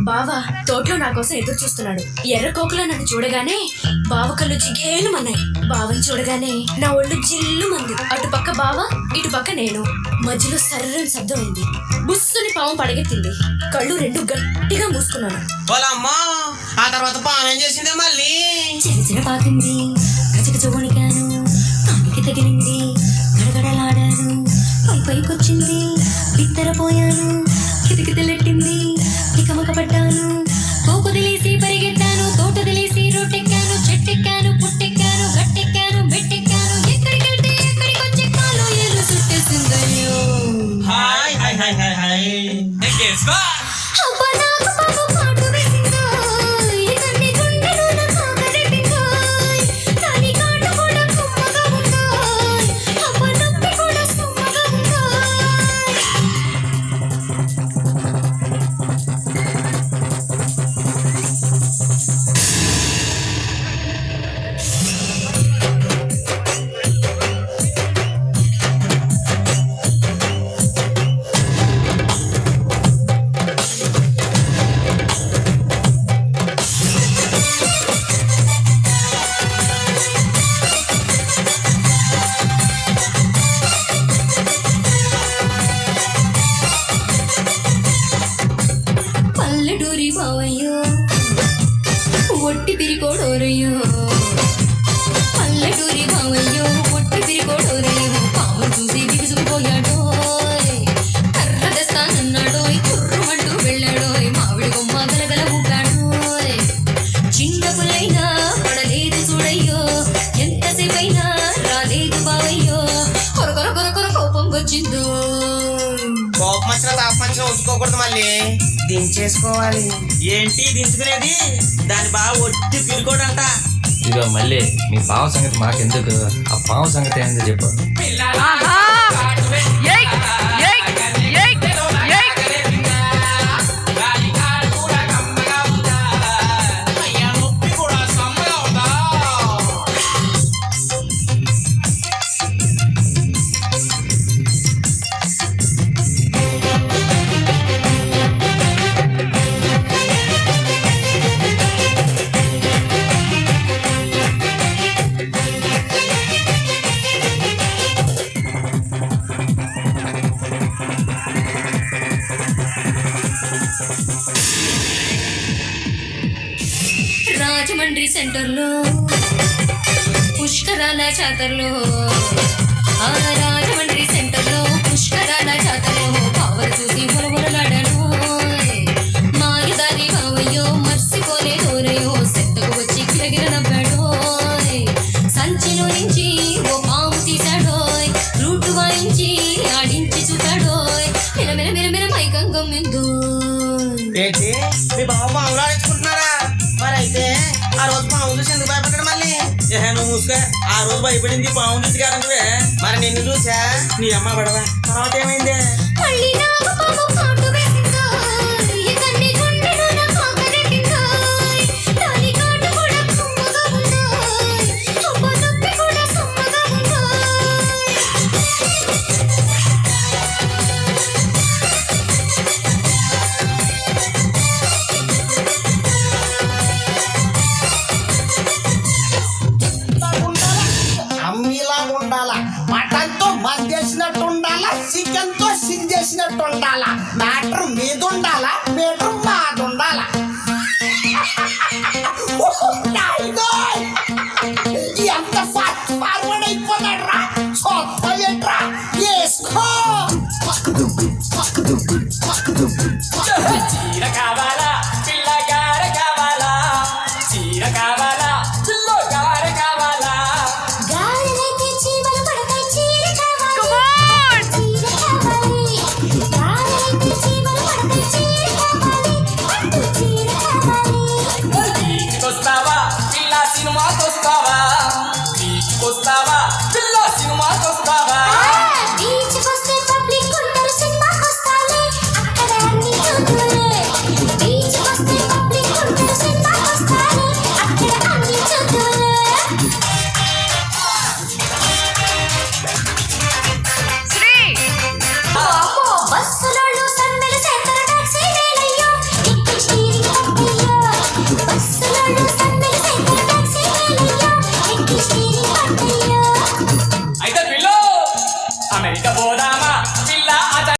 బావ తోటలో నా కోసం ఎదురు చూస్తున్నాడు. ఎర్ర కోకలో నన్ను చూడగానే బావ కళ్ళు జిగేలుమన్నాయి. బావని చూడగానే నా ఒళ్ళు జిల్లుమంది. అటు పక్క బావ, ఇటు పక్క నేను. మధ్యలో సర్రని శబ్దం అయింది. బుస్సుని పాము పడగెత్తింది. కళ్ళు రెండు గట్టిగా మూసుకున్నాను. ఆ తర్వాత పాము ఏం చేసిందే మళ్ళీ? చిన్న పాకింది. గజగజ వణికాను. కానికి తగిలింది. గడగడలాడాను. పైకొచ్చింది. బిత్తరపోయాను. కితకితలెట్టింది. తికమక పడ్డాను. కోకుదిలేసి పరిగెత్తాను. తోటదిలేసి రోడ్డెక్కాను. చెట్టెక్కాను. పుట్టెక్కాను. గట్టెక్కాను. మెట్టెక్కాను. ఎక్కడికెళ్తే ఎక్కడికొచ్చి కాలో ఏలు చుట్టేసిందయ్యో. హాయ్ హాయ్ హాయ్ హాయ్ హాయ్. అబ్బా నాకు పాము కాటు వేసిందోయ్. కన్ని గుండెలోన కాకరెట్టిందోయ్. కానీ కాటు కూడా కుమ్మగా ఉందోయ్. అబ్బా నొప్పి కూడా సుమ్మగా ఉందోయ్. పల్లెటూరి బావయ్యో ఒట్టి పిరికోడోరయ్యో. పల్లెటూరి బావయ్యో ఒట్టి పిరికోడోరయ్యో. పాము చూసి బిగుసుకుపోయాడోయ్. కర్ర తెస్తానన్నాడోయ్. కుర్రుమంటూ వెళ్ళాడోయ్. మామిడి బొమ్మ గలగల ఊగాడోయ్. చిన్న పుల్లైనా పడలేదు చూడయ్యో. ఎంతసేపైనా రాలేదు బావయ్యో. కొరకొర కొరకొర కోపం వచ్చిందో. కోపం వచ్చిన తాపం వచ్చిన ఉంచుకోకూడదు, మళ్ళీ దించేసుకోవాలి. ఏంటి దించుకునేది? దాని బాగా ఒట్టి పిరుకోడంట. ఇదిగో మళ్ళీ మీ బావ సంగతి మాకెందుకు, ఆ పావు సంగతి ఏందో చెప్పు. రాజమండ్రి సెంటర్లో పుష్కరాల జాతరలో, ఆ రాజమండ్రి సెంటర్లో పుష్కరాల జాతరలో పావలు చూసి బొలబొలలాడాను. మాయదారి బావయ్యో మర్చిపోలేదోరయ్యో. సెత్తకు వచ్చి గిరగిర నవ్వాడోయ్. సంచిలో నుంచి ఓ పాము తీశాడోయ్. రూటు వాయించి ఆడించి చూశాడోయ్. మిరమిర మిరమిర మైకం గమ్మిందోయ్. ఏంటి మీ బావ పాములు ఆడించుకుంటున్నారా? మరి అయితే ఆ రోజు పాము చూసి ఎందుకు భయపడ్డాడు మళ్ళీ? నువ్వు మూసుక. ఆ రోజు భయపడింది పాము చూసి కాదు నువ్వే. మరి నిన్ను చూసా నీ అమ్మ పడవా. తర్వాత ఏమైంది? మళ్ళీ నాకు పాము కాటు వేసిందోయ్. కన్ని గుండెలోన కాకరెట్టిందోయ్. దాని కాటు కూడా కుమ్మగా ఉందోయ్. అబ్బా నొప్పి కూడా సుమ్మగా ఉందోయ్. అమ్మిలా ఉండాలా, మటన్ తో మందేసినట్టు ఉండాలా, చికెన్ తో సిందేసినట్టు ఉండాలా. మ్యాటర్ మీద ఉండాలా, మీటర్ మాది ఉండాలా. ఎంత ఫాస్ట్ ఫార్వర్డ్ అయిపోతాడు రా. సొత్త ఏంట్రా వేసుకో. చీర కాదా